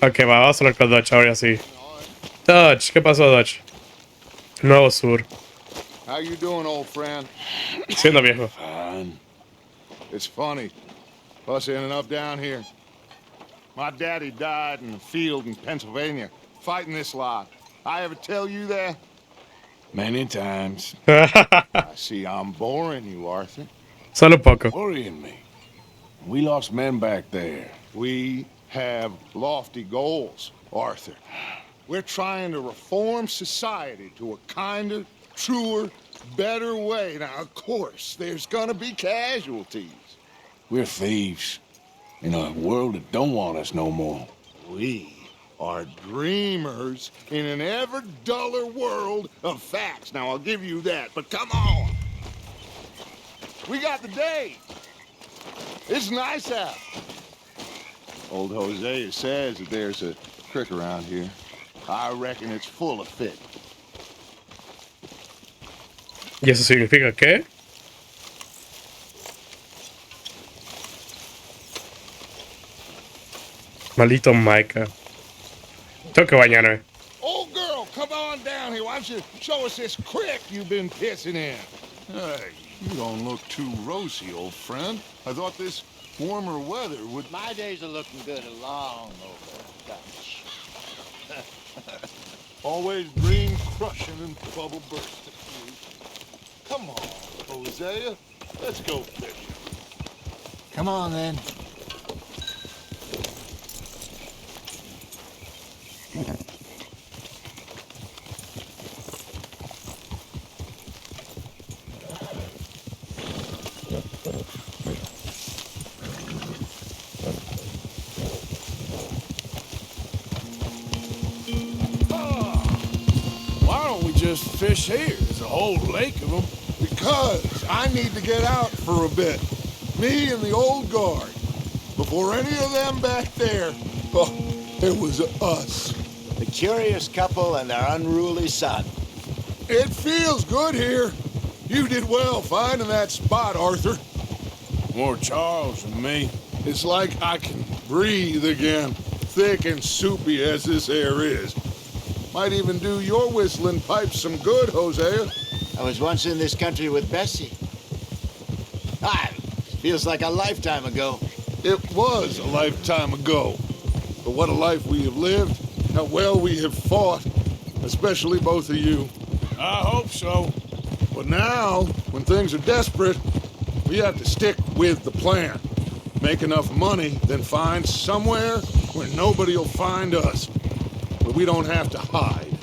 Ok, va, vamos a hablar con Dodge ahora sí. Dodge, ¿qué pasó, Dodge? Nuevo Sur. How you doing, old friend? Siendo viejo. Fine. It's funny, us ending up down here. My daddy died in the field in Pennsylvania, fighting this lot. I ever tell you that? Many times. I see I'm boring you, Arthur. Solo un poco. Worrying me. We lost men back there. We have lofty goals, Arthur. We're trying to reform society to a kinder, truer, better way. Now, of course, there's gonna be casualties. We're thieves. In a world that don't want us no more. We are dreamers in an ever duller world of facts. Now, I'll give you that, but come on. We got the day. It's nice out. Old Hosea says that there's a creek around here. I reckon it's full of fish. ¿Y eso significa qué? Maldito Micah. Tengo que bañarme. Old girl, come on down here. Why don't you show us this creek you've been pissing in? Hey, you don't look too rosy, old friend. I thought this warmer weather would... My days are looking good along over Dutch. Always green crushing and bubble bursting. Come on, Hosea. Let's go fishing. Come on, then. Why don't we just fish here? There's a whole lake of them. Because I need to get out for a bit. Me and the old guard. Before any of them back there, oh, it was us. The curious couple and their unruly son. It feels good here. You did well finding that spot, Arthur. More Charles than me. It's like I can breathe again, thick and soupy as this air is. Might even do your whistling pipes some good, Hosea. I was once in this country with Bessie. Feels like a lifetime ago. It was a lifetime ago. But what a life we have lived, how well we have fought, especially both of you. I hope so. But now, when things are desperate, we have to stick with the plan. Make enough money, then find somewhere where nobody will find us. But we don't have to hide.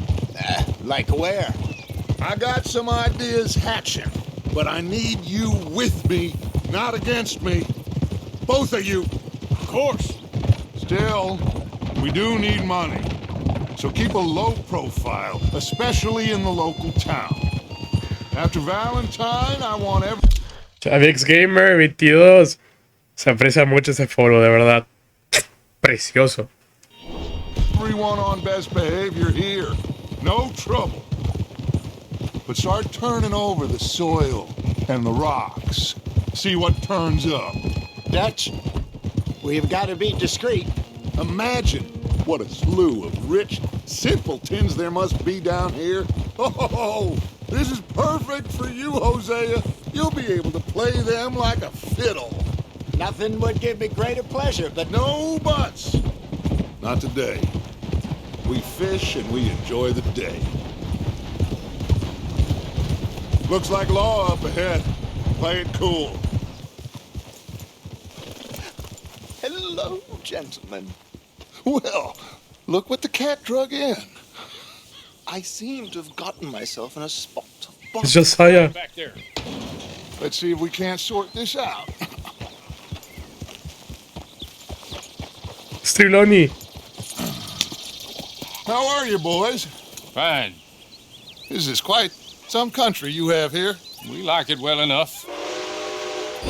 Like where? I got some ideas hatching, but I need you with me, not against me. Both of you. Of course. Still, we do need money. So keep a low profile, especially in the local town. After Valentine, I want Chavix Gamer 22. Se aprecia mucho ese foro, de verdad. Precioso. everyone on best behavior here. No trouble. But start turning over the soil and the rocks. See what turns up. Dutch, we've got to be discreet. Imagine what a slew of rich simpletons there must be down here. Oh, this is perfect for you, Hosea. You'll be able to play them like a fiddle. Nothing would give me greater pleasure, but No buts. Not today. We fish and we enjoy the day. Looks like law up ahead. Play it cool. Hello, gentlemen. Well, look what the cat drug in. I seem to have gotten myself in a spot of It's bother. Josiah. Back there. Let's see if we can't sort this out. Striloni. How are you, boys? Fine. This is quite some country you have here. We like it well enough.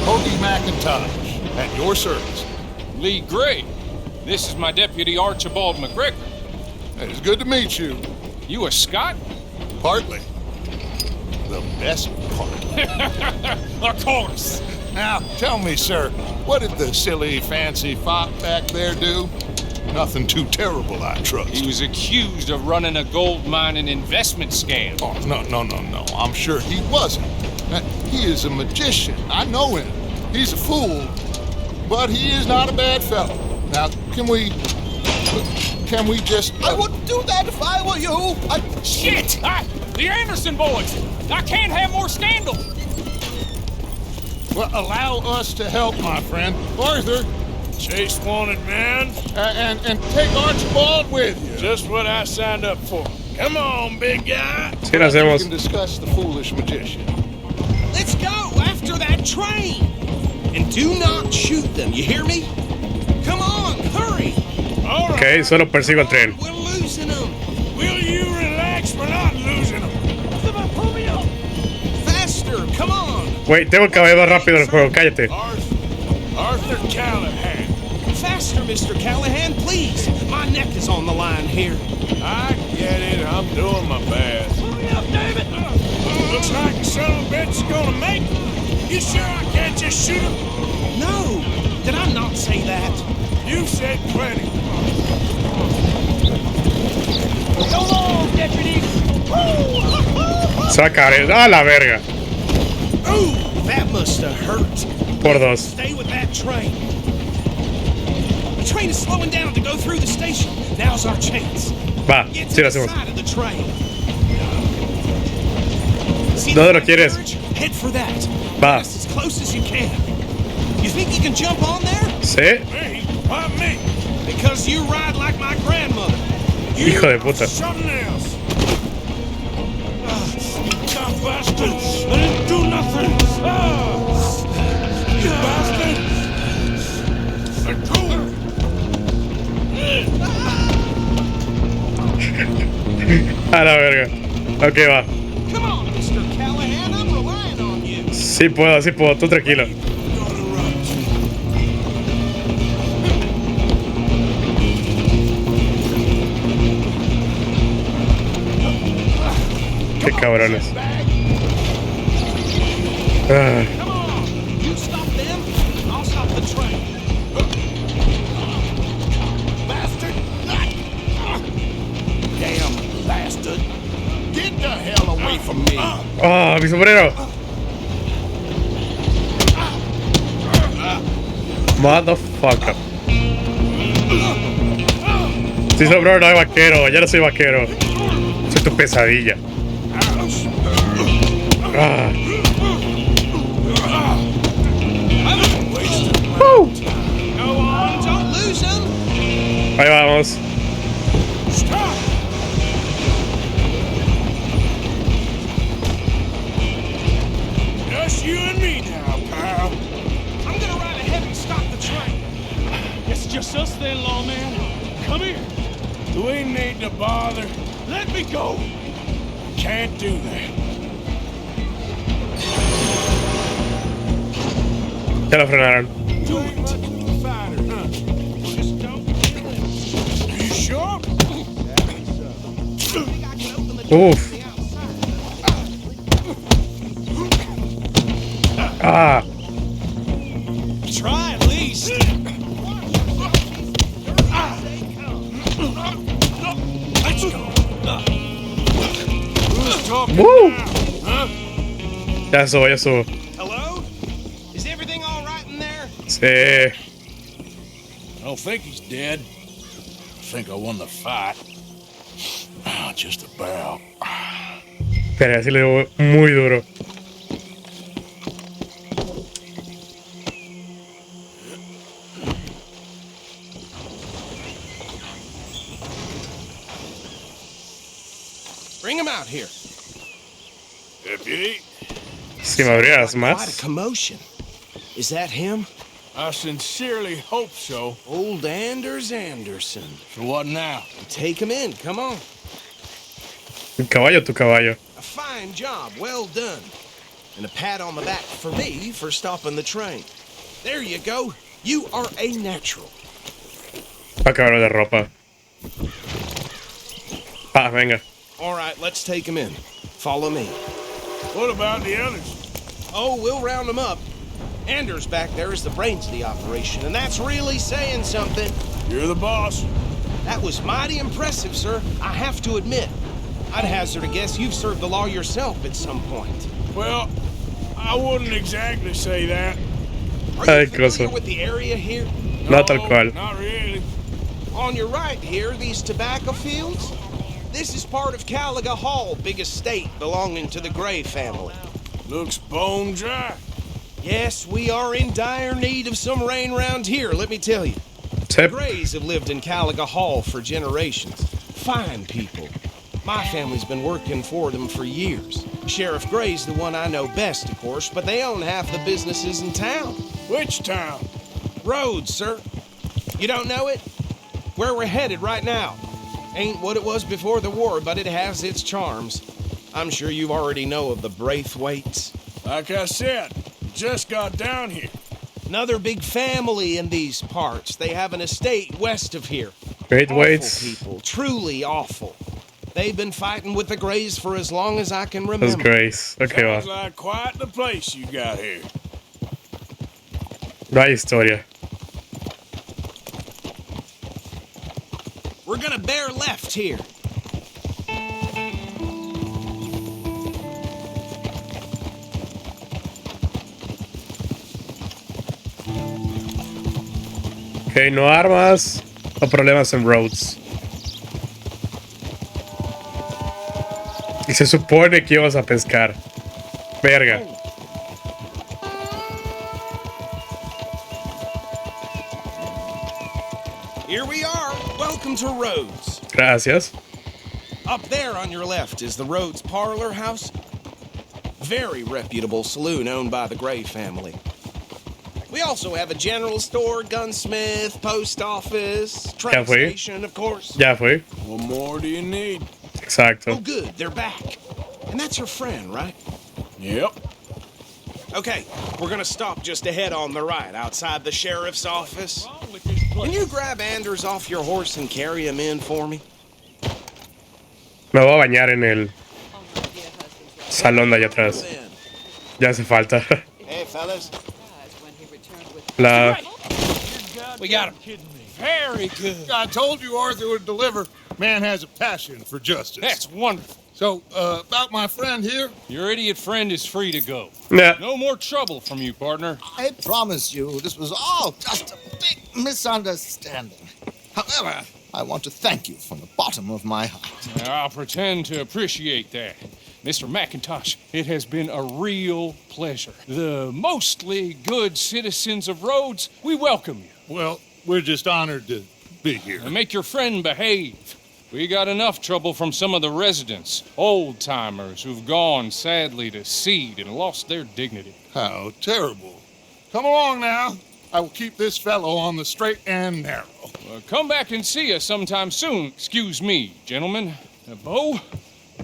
Hoagie McIntosh, at your service. Lee Gray. This is my deputy Archibald McGregor. It is good to meet you. You a Scot? Partly. The best part. Of course. Now, tell me, sir, what did the silly, fancy fop back there do? Nothing too terrible, I trust. He was accused of running a gold mining investment scam. Oh, no. I'm sure he wasn't. He is a magician. I know him. He's a fool, but he is not a bad fellow. Now, can we just... I wouldn't do that if I were you. Shit! The Anderson boys! I can't have more scandal! Well, allow us to help, my friend. Arthur, Chase wanted man. and take Archibald with you. Just what I signed up for. Come on, big guy. Sí, lo We hacemos. can discuss the foolish magician. Let's go after that train. And do not shoot them, you hear me? Come on, hurry. All right. Ok, solo persigo el tren. We're losing them. Will you relax? We're not losing them. Pull me up. Faster, come on. Güey, tengo el caballo más rápido del juego, cállate. Arthur Callahan. Faster, Mr. Callahan, please. My neck is on the line here. I get it. I'm doing my best. Hurry up, David. Looks like the son of a bitch is gonna make it. You sure I can't just shoot him? No, did I not say that? You said plenty. Go on, deputy. Sacaré. A la verga. Ooh, that must have hurt. Por dos. Stay with that train. The train is slowing down to go through the station. Now's our chance. Va, Get sí to lo the hacemos. side of the train. See ¿Dónde the lo quieres? carriage? Head for that. Va. Just as close as you can. You think you can jump on there? Sí. Me? Why me? Because you ride like my grandmother. Hijo de puta. Something else. You dumb bastard. I didn't do nothing. You bastard. Let go. A la verga. Ok, va. Come on, Mr. Callahan, I'm relying on you. Sí puedo. Tú tranquilo. Qué cabrones. Ah. Come on. You stop them, I'll stop the train. Bastard! Damn bastard! Get the hell away from me! Oh, mi sombrero. Motherfucker. Sí, sombrero no es vaquero. Ya no soy vaquero. Soy tu pesadilla. Ah. Go on, don't lose them. Ahí vamos. Stop. Just you and me now, pal. I'm gonna ride ahead and stop the train. It's just us then, lawman. Come here. Do we need to bother? Let me go. Can't do that. Ya lo frenaron. You ain't much of a fighter, huh? Just don't kill him. You sure? Uf. Ah. Try at least. Let's go. Who's talking Woo. now, huh? Ya subo. Hello? Is everything all right in there? Sí. I don't think he's dead. I think I won the fight. Just about. Pero así le digo muy duro. Bring him out here. Deputy, Si me abrieras Quite a más. commotion. Is that him? I sincerely hope so. Old Anders Anderson. So what now? Take him in, come on. Tu caballo. A fine job, well done. And a pat on the back for me for stopping the train. There you go. You are a natural. Pa' cabrón de ropa. Pa, venga. All right, let's take him in. Follow me. What about the others? Oh, we'll round them up. Anders back there is the brains of the operation, and that's really saying something. You're the boss. That was mighty impressive, sir. I have to admit. I'd hazard a guess you've served the law yourself at some point. Well, I wouldn't exactly say that. Are you familiar with the area here? No tal cual. Not really. On your right here, these tobacco fields? This is part of Caliga Hall, big estate belonging to the Gray family. Looks bone dry. Yes, we are in dire need of some rain round here, let me tell you. The Tip. Grays have lived in Caliga Hall for generations. Fine people. My family's been working for them for years. Sheriff Gray's the one I know best, of course, but they own half the businesses in town. Which town? Rhodes, sir. You don't know it? Where we're headed right now. Ain't what it was before the war, but it has its charms. I'm sure you already know of the Braithwaites. Like I said, just got down here. Another big family in these parts. They have an estate west of here. Braithwaites. Awful people, truly awful. They've been fighting with the Grays for as long as I can remember. Los Grays. Ok, Sounds va. like quite the place you got here. No hay historia. We're gonna bear left here. Ok, no armas o problemas en Rhodes. Y se supone que ibas a pescar. Verga. Here we are. Welcome to Rhodes. Gracias. Up there on your left is the Rhodes Parlor House. Very reputable saloon owned by the Gray family. We also have a general store, gunsmith, post office, train station, of course. Ya fue. What more do you need? Exacto. Oh, good. They're back. And that's your friend, right? Yep. Okay, we're gonna stop just ahead on the right, outside the sheriff's office. Can you grab Anders off your horse and carry him in for me? Me voy a bañar en el salón de allá atrás. Ya hace falta. Hey, fellas. La... We got him. Very good. I told you Arthur would deliver. Man has a passion for justice. That's wonderful. So, about my friend here? Your idiot friend is free to go. Nah. No more trouble from you, partner. I promise you, this was all just a big misunderstanding. However, I want to thank you from the bottom of my heart. I'll pretend to appreciate that. Mr. McIntosh, it has been a real pleasure. The mostly good citizens of Rhodes, we welcome you. Well, we're just honored to be here. And make your friend behave. We got enough trouble from some of the residents, old-timers who've gone, sadly, to seed and lost their dignity. How terrible. Come along now. I will keep this fellow on the straight and narrow. Come back and see us sometime soon. Excuse me, gentlemen. Bo,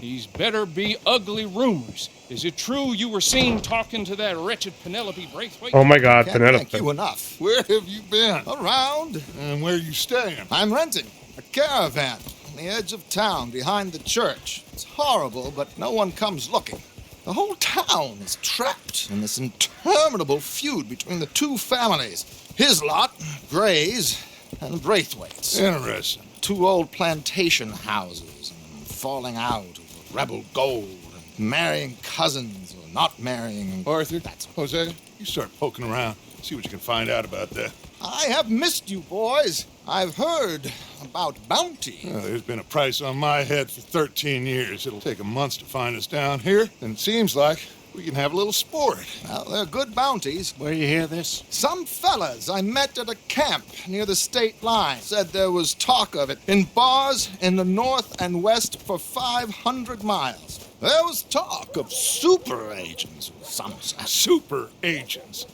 these better be ugly rumors. Is it true you were seen talking to that wretched Penelope Braithwaite? Oh my god, Can't Penelope. thank you enough. Where have you been? Around. And where you staying? I'm renting a caravan on the edge of town behind the church. It's horrible, but no one comes looking. The whole town is trapped in this interminable feud between the two families. His lot, Gray's, and Braithwaite's. Interesting. Two old plantation houses and falling out over rebel gold and marrying cousins or not marrying. Arthur, That's Jose, you start poking around. See what you can find out about that. I have missed you, boys. I've heard about bounty. There's been a price on my head for 13 years. It'll take a month to find us down here, and it seems like we can have a little sport. Well, they're good bounties. Where you hear this? Some fellas I met at a camp near the state line said there was talk of it in bars in the north and west for 500 miles. There was talk of super agents or some such. Super agents.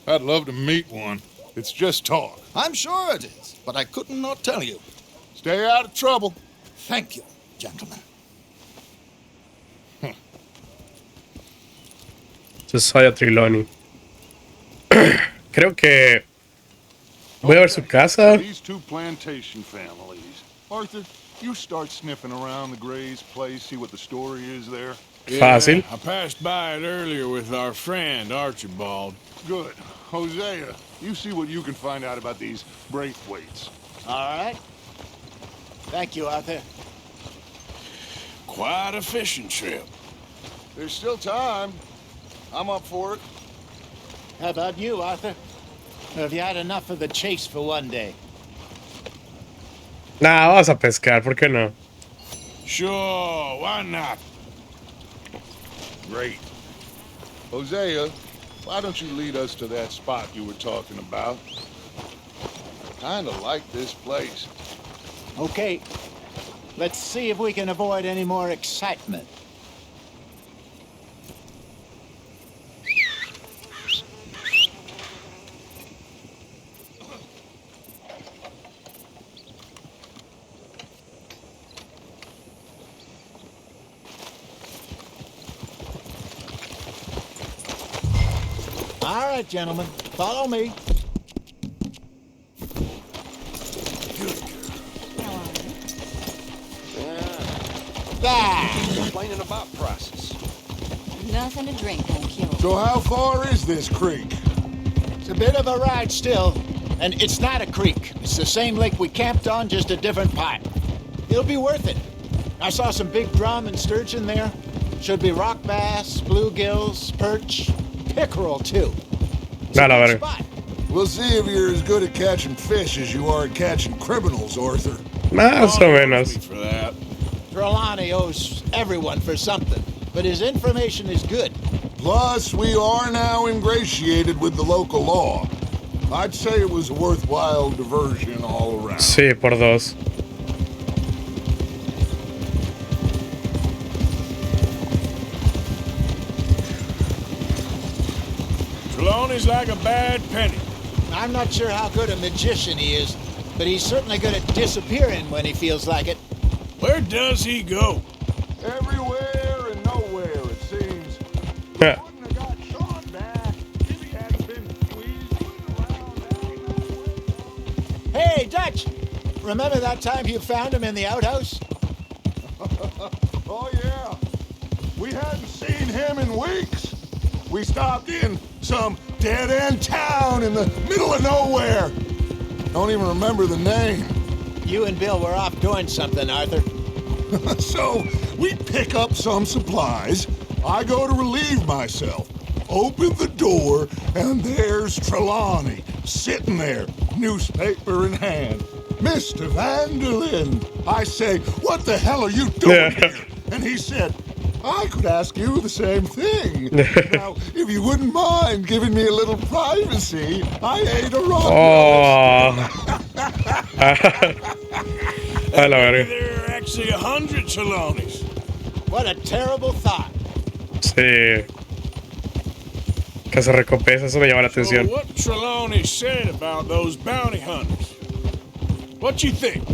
I'd love to meet one. It's just talk. I'm sure it is, but I couldn't not tell you. Stay out of trouble. Thank you, gentlemen. Josiah Triloni. Creo que voy a ver su casa. These two plantation families. Arthur, you start sniffing around the Gray's place, see what the story is there. Fácil. I passed by it earlier with our friend Archibald. Good. Hosea, you see what you can find out about these Braithwaites. All right. Thank you, Arthur. Quite a fishing trip. There's still time. I'm up for it. How about you, Arthur? Or have you had enough of the chase for one day? Nah, vamos a pescar, ¿por qué no? Sure, why not? Great. Hosea, why don't you lead us to that spot you were talking about? I kinda like this place. Okay. Let's see if we can avoid any more excitement. All right, gentlemen, follow me. Complaining about prices. Nothing to drink won't kill. So how far is this creek? It's a bit of a ride still, and it's not a creek. It's the same lake we camped on, just a different part. It'll be worth it. I saw some big drum and sturgeon there. Should be rock bass, bluegills, perch, pickerel too. It's a good spot. We'll see if you're as good at catching fish as you are at catching criminals, Arthur. Más o menos. For that. Trelawney owes everyone for something, but his information is good. Plus, we are now ingratiated with the local law. I'd say it was a worthwhile diversion all around. Sí, por dos. Trelawney's like a bad penny. I'm not sure how good a magician he is, but he's certainly good at disappearing when he feels like it. Where does he go? Everywhere and nowhere, it seems. Yeah. Wouldn't have got Sean back if he hadn't been squeezing around. Hey, Dutch! Remember that time you found him in the outhouse? Oh, yeah. We hadn't seen him in weeks. We stopped in some dead-end town in the middle of nowhere. Don't even remember the name. You and Bill were off doing something, Arthur. So, we pick up some supplies. I go to relieve myself. Open the door, and there's Trelawney, sitting there, newspaper in hand. Mr. Vanderlyn. I say, what the hell are you doing here? And he said, I could ask you the same thing. Now, if you wouldn't mind giving me a little privacy, I ate a rock. Oh. A la verga. There are actually 100 Trelawneys. What a terrible thought. Sí. Casa recompensa, eso me llama la So atención. what Trelawney said about those bounty hunters? What you think?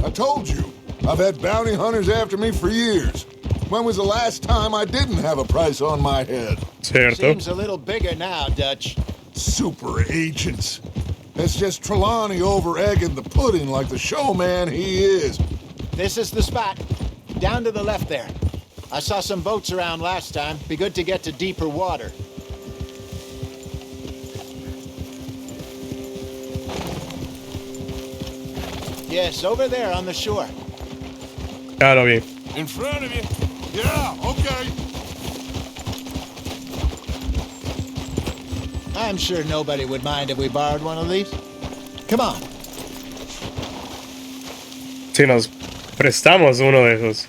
I told you, I've had bounty hunters after me for years. When was the last time I didn't have a price on my head? Cierto. Seems a little bigger now, Dutch. Super agents. It's just Trelawney over egging the pudding like the showman he is. This is the spot. Down to the left there. I saw some boats around last time. Be good to get to deeper water. Yes, over there on the shore. Ya lo vi. In front of you. Yeah, okay. I'm sure nobody would mind if we borrowed one of these. Come on. Si nos prestamos uno de esos.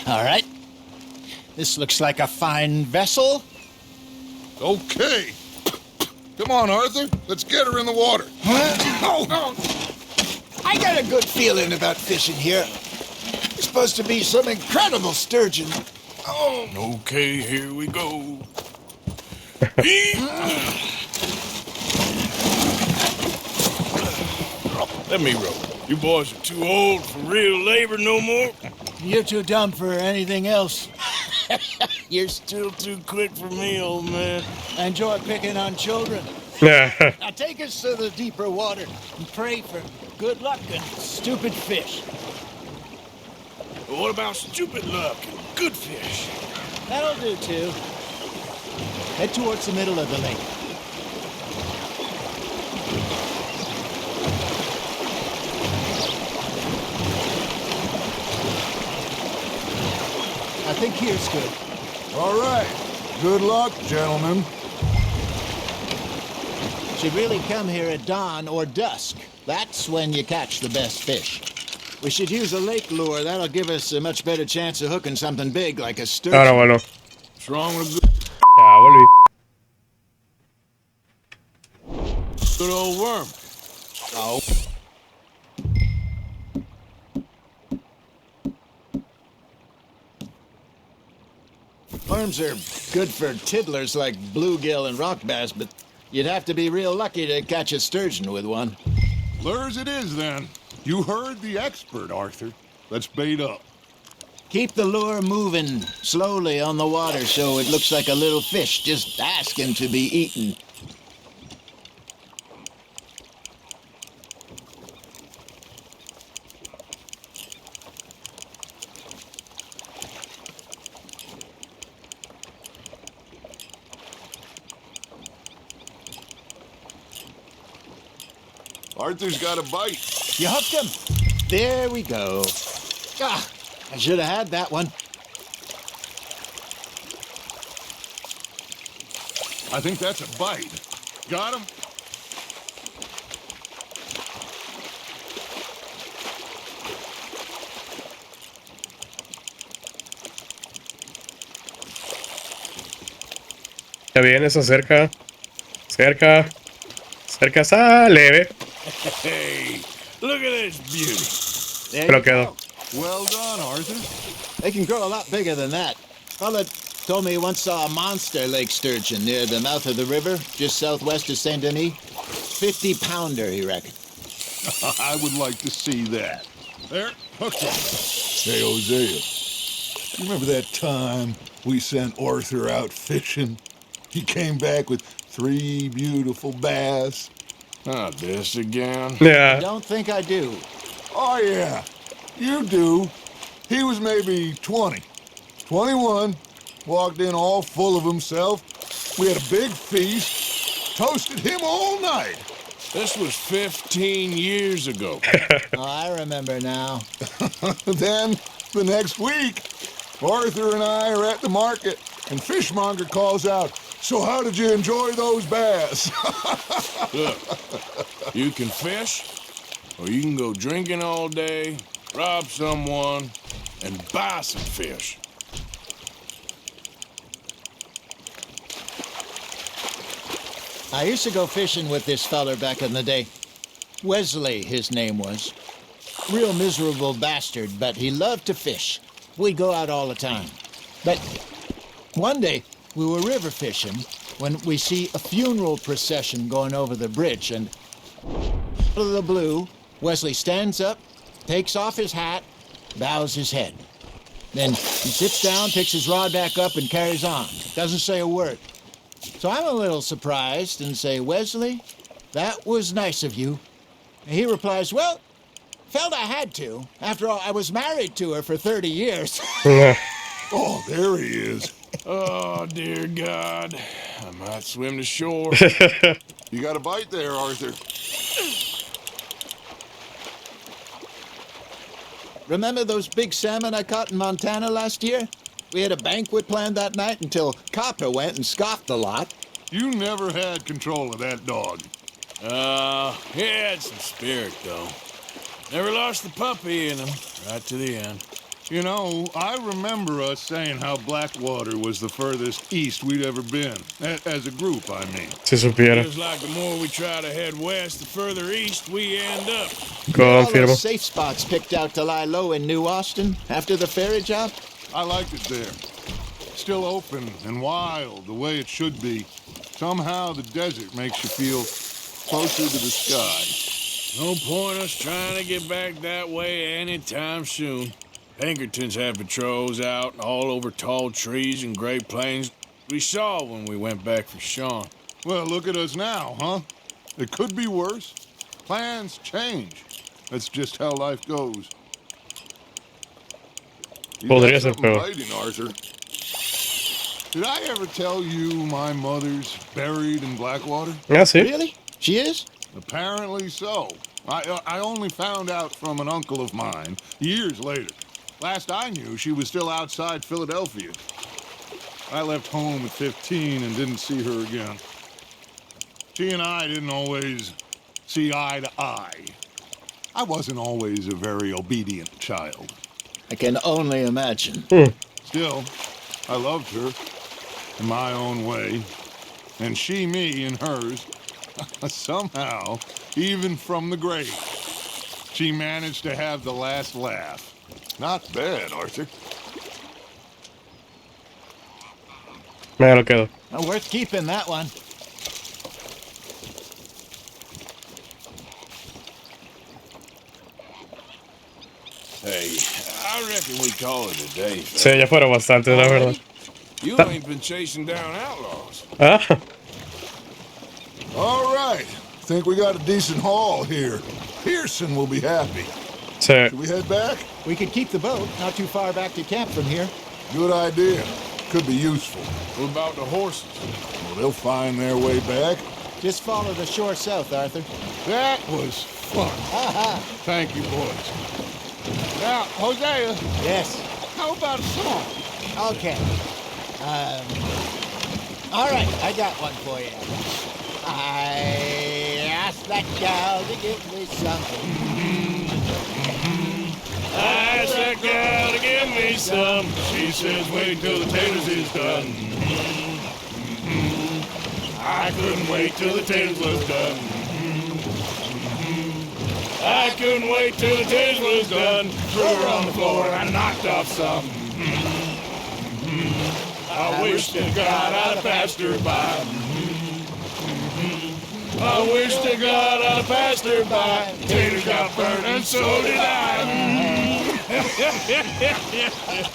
All right. This looks like a fine vessel. Okay. Come on, Arthur. Let's get her in the water. Oh, I got a good feeling about fishing here. It's supposed to be some incredible sturgeon. Oh, Okay, here we go. Let me row. You boys are too old for real labor no more. you're too dumb for anything else. You're still too quick for me, old man. I enjoy picking on children. Yeah. Now take us to the deeper water and pray for good luck and stupid fish. What about stupid luck and good fish? That'll do, too. Head towards the middle of the lake. I think here's good. All right. Good luck, gentlemen. Should really come here at dawn or dusk. That's when you catch the best fish. We should use a lake lure. That'll give us a much better chance of hooking something big like a sturgeon. Ahora bueno. What's wrong with Ya volví. good old worm? Oh. Worms are good for tiddlers like bluegill and rock bass, but you'd have to be real lucky to catch a sturgeon with one. Lures it is, then. You heard the expert, Arthur. Let's bait up. Keep the lure moving slowly on the water so it looks like a little fish just asking to be eaten. Arthur's got a bite. You hooked him. There we go. Ah, I should have had that one. I think that's a bite. Got him? Ya viene, se acerca. Cerca. Cerca, sale, ve. Hey, look at this beauty. There Pero you quedó. go. Well done, Arthur. They can grow a lot bigger than that. Fella told me he once saw a monster lake sturgeon near the mouth of the river, just southwest of Saint Denis. 50-pounder, he reckoned. I would like to see that. There, hooked him. Hey, Hosea, you remember that time we sent Arthur out fishing? He came back with 3 beautiful bass. Not this again. I Yeah. don't think I do. Oh, yeah, you do. He was maybe 20, 21, walked in all full of himself. We had a big feast, toasted him all night. This was 15 years ago. Oh, I remember now. Then, the next week, Arthur and I are at the market, and Fishmonger calls out, "So how did you enjoy those bass?" Look, you can fish, or you can go drinking all day, rob someone, and buy some fish. I used to go fishing with this feller back in the day. Wesley, his name was. Real miserable bastard, but he loved to fish. We'd go out all the time. But one day, we were river fishing when we see a funeral procession going over the bridge, and out of the blue, Wesley stands up, takes off his hat, bows his head. Then he sits down, picks his rod back up, and carries on. Doesn't say a word. So I'm a little surprised and say, "Wesley, that was nice of you." And he replies, "Well, felt I had to. After all, I was married to her for 30 years. Oh, there he is. Oh, dear God. I might swim to shore. You got a bite there, Arthur. Remember those big salmon I caught in Montana last year? We had a banquet planned that night until Copper went and scoffed the lot. You never had control of that dog. He had some spirit, though. Never lost the puppy in him, right to the end. You know, I remember us saying how Blackwater was the furthest east we'd ever been. As a group, I mean. Si supiera. Feels like the more we try to head west, the further east we end up. All Confirmo. those safe spots picked out to lie low in New Austin after the ferry job? I liked it there. Still open and wild, the way it should be. Somehow the desert makes you feel closer to the sky. No point us trying to get back that way anytime soon. Pinkertons had patrols out all over tall trees and Great Plains. We saw when we went back for Sean. Well, look at us now, huh? It could be worse. Plans change. That's just how life goes. You Podría got ser something peor. biting, Arthur. Did I ever tell you my mother's buried in Blackwater? Ah, sí. Really? She is? Apparently so. I only found out from an uncle of mine years later. Last I knew, she was still outside Philadelphia. I left home at 15 and didn't see her again. She and I didn't always see eye to eye. I wasn't always a very obedient child. I can only imagine. Still, I loved her in my own way, and she me in hers. Somehow, even from the grave, she managed to have the last laugh. Not bad, Arthur. Me lo quedo. Well, worth keeping that one. Hey, I reckon we call it a day. Sí, ya fueron bastantes, la verdad. You ain't been chasing down outlaws. Ah, All right. Think we got a decent haul here. Pearson will be happy. sí. Should we head back? We could keep the boat not too far back to camp from here. Good idea. Could be useful. What about the horses? Well, they'll find their way back. Just follow the shore south, Arthur. That was fun. Thank you, boys. Now, Hosea, Yes. how about a song? Okay. All right, I got one for you. I asked that gal to give me something. I asked that gal to give me some. She says, wait till the taters is done. I couldn't wait till the taters was done. I couldn't wait till the taters was done. Threw her on the floor and I knocked off some. I wish to God I'd passed her by. I wish to God I'd passed her by. Taters got burnt and so did I.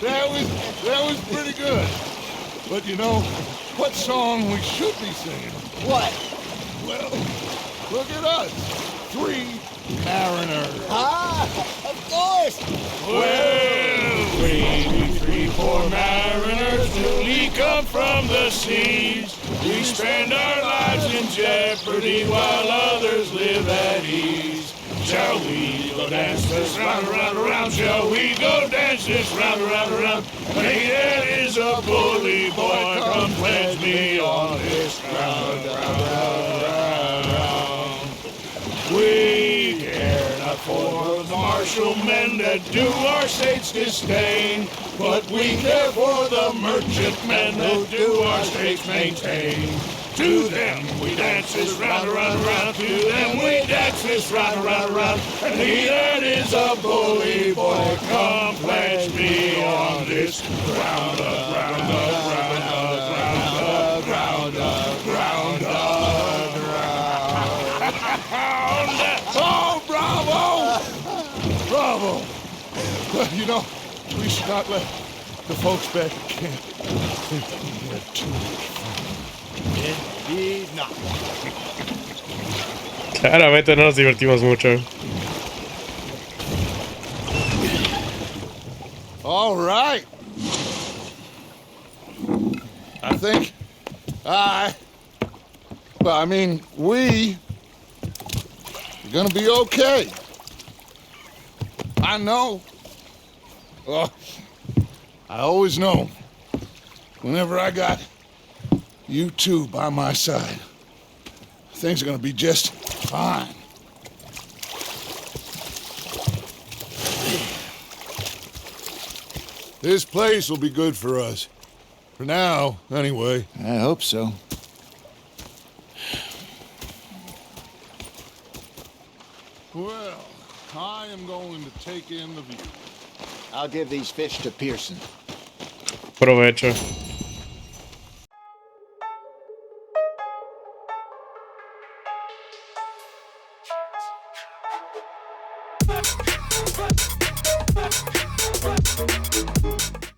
That was pretty good. But you know, what song we should be singing? What? Well, look at us. 3 mariners. Ah, of course. Well, we 3 poor mariners newly come from the seas. We spend our lives in jeopardy while others live at ease. Shall we go dance this round, around, around? Shall we go dance this round, around, around? Hey, that is a bully boy. Come pledge me on this round, round, round, round. We care not for the martial men that do our state's disdain, but we care for the merchant men that do our state's maintain. To them we dance this round, around, around. To them we dance this round, around, around. And he that is a bully boy, come pledge me on this round up, round up, round up, round up, round up, round up, round up. Oh, bravo! Bravo! Well, you know, we should not let the folks back at camp think that we had too much fun. Indeed not. Claramente no nos divertimos mucho. All right. I think we are gonna be okay. I know. Well, I always know. Whenever I got you two by my side, things are gonna be just fine. This place will be good for us. For now, anyway. I hope so. Well, I am going to take in the view. I'll give these fish to Pearson. Provecho.